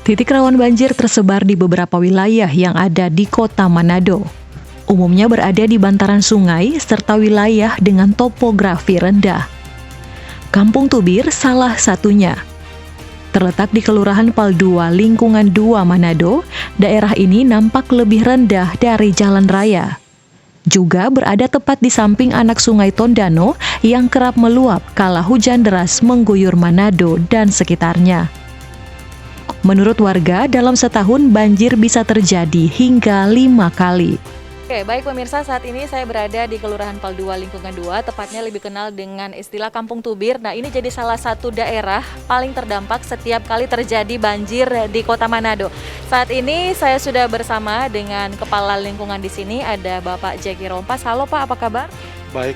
Titik rawan banjir tersebar di beberapa wilayah yang ada di kota Manado. Umumnya berada di bantaran sungai serta wilayah dengan topografi rendah. Kampung Tubir salah satunya. Terletak di Kelurahan Paldua, Lingkungan 2 Manado, daerah ini nampak lebih rendah dari jalan raya. Juga berada tepat di samping anak sungai Tondano yang kerap meluap kala hujan deras mengguyur Manado dan sekitarnya. Menurut warga, dalam setahun banjir bisa terjadi hingga 5 kali. Oke, baik pemirsa, saat ini saya berada di Kelurahan Paldua Lingkungan 2, tepatnya lebih kenal dengan istilah Kampung Tubir. Nah, ini jadi salah satu daerah paling terdampak setiap kali terjadi banjir di Kota Manado. Saat ini saya sudah bersama dengan Kepala Lingkungan di sini, ada Bapak Jeki Rompas. Halo Pak, apa kabar? Baik.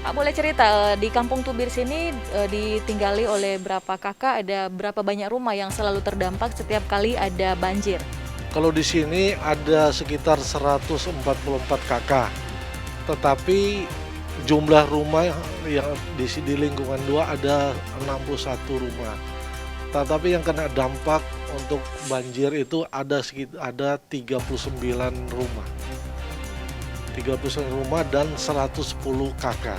Pak, boleh cerita di Kampung Tubir sini ditinggali oleh berapa kakak, ada berapa banyak rumah yang selalu terdampak setiap kali ada banjir? Kalau di sini ada sekitar 144 kakak, tetapi jumlah rumah yang di lingkungan 2 ada 61 rumah. Tetapi yang kena dampak untuk banjir itu ada 39 rumah. 39 rumah dan 110 kakak.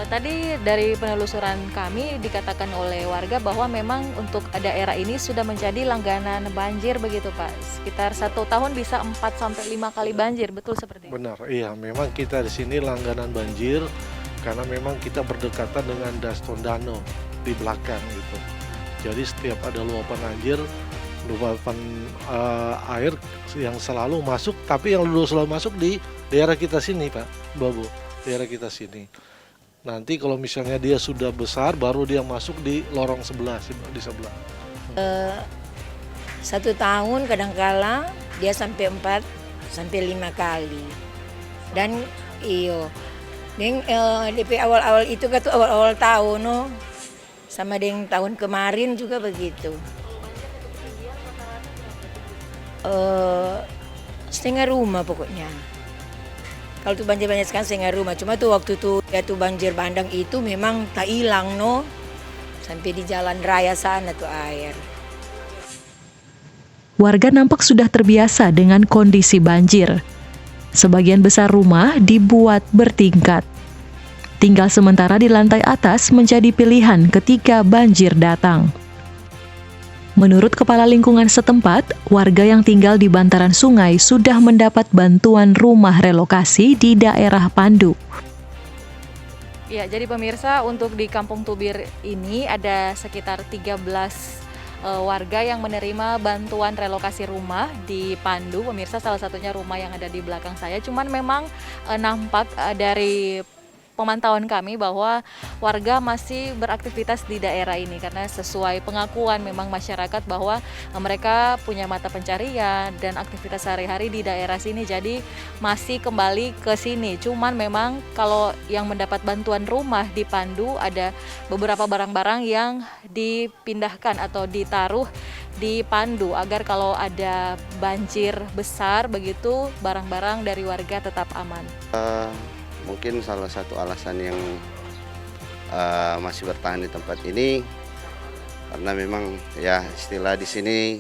Tadi dari penelusuran kami dikatakan oleh warga bahwa memang untuk daerah ini sudah menjadi langganan banjir begitu Pak. Sekitar 1 tahun bisa 4-5 kali banjir, betul seperti itu? Benar, iya memang kita di sini langganan banjir karena memang kita berdekatan dengan Das Tondano di belakang gitu. Jadi setiap ada luapan air yang selalu masuk, tapi yang selalu masuk di daerah kita sini Pak Babu, daerah kita sini. Nanti kalau misalnya dia sudah besar, baru dia masuk di lorong sebelah, di sebelah. 1 tahun kadangkala dia sampai 4-5 kali. Dan DP awal-awal itu kan awal-awal tahun no. Sama dengan tahun kemarin juga begitu. Setengah rumah pokoknya. Kalau tuh banjir-banjir sekarang setengah rumah. Cuma tuh waktu tuh banjir bandang itu memang tak hilang no. Sampai di jalan raya sana tuh air. Warga nampak sudah terbiasa dengan kondisi banjir. Sebagian besar rumah dibuat bertingkat. Tinggal sementara di lantai atas menjadi pilihan ketika banjir datang. Menurut Kepala Lingkungan setempat, warga yang tinggal di bantaran sungai sudah mendapat bantuan rumah relokasi di daerah Pandu. Ya, jadi pemirsa, untuk di Kampung Tubir ini ada sekitar 13 warga yang menerima bantuan relokasi rumah di Pandu. Pemirsa, salah satunya rumah yang ada di belakang saya. Cuman memang nampak dari pemantauan kami bahwa warga masih beraktivitas di daerah ini karena sesuai pengakuan memang masyarakat bahwa mereka punya mata pencarian dan aktivitas sehari-hari di daerah sini, jadi masih kembali ke sini. Cuman memang kalau yang mendapat bantuan rumah di Pandu ada beberapa barang-barang yang dipindahkan atau ditaruh di Pandu agar kalau ada banjir besar begitu barang-barang dari warga tetap aman. Mungkin salah satu alasan yang masih bertahan di tempat ini karena memang ya istilah di sini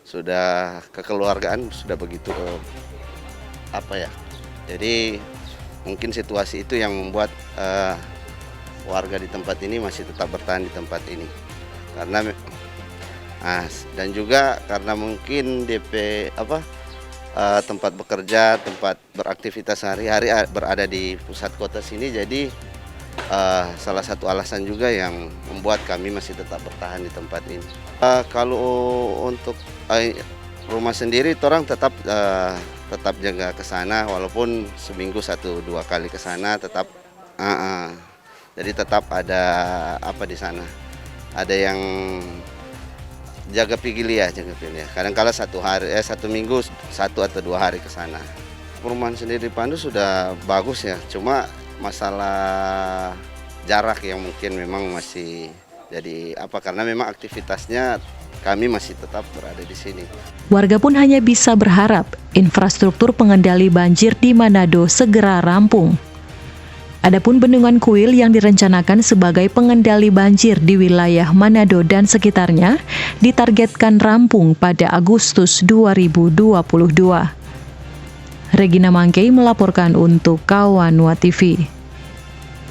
sudah kekeluargaan sudah begitu jadi mungkin situasi itu yang membuat warga di tempat ini masih tetap bertahan di tempat ini karena dan juga karena mungkin tempat bekerja, tempat beraktivitas sehari-hari berada di pusat kota sini, jadi salah satu alasan juga yang membuat kami masih tetap bertahan di tempat ini. Kalau untuk rumah sendiri, orang tetap jaga ke sana, walaupun seminggu 1-2 kali ke sana, tetap jadi tetap ada di sana, ada yang jaga pigilia. Kadang-kala 1 minggu 1 atau 2 hari ke sana. Perumahan sendiri di Pandu sudah bagus ya, cuma masalah jarak yang mungkin memang masih jadi karena memang aktivitasnya kami masih tetap berada di sini. Warga pun hanya bisa berharap infrastruktur pengendali banjir di Manado segera rampung. Adapun bendungan Kuil yang direncanakan sebagai pengendali banjir di wilayah Manado dan sekitarnya ditargetkan rampung pada Agustus 2022. Regina Mangkei melaporkan untuk Kawanua TV.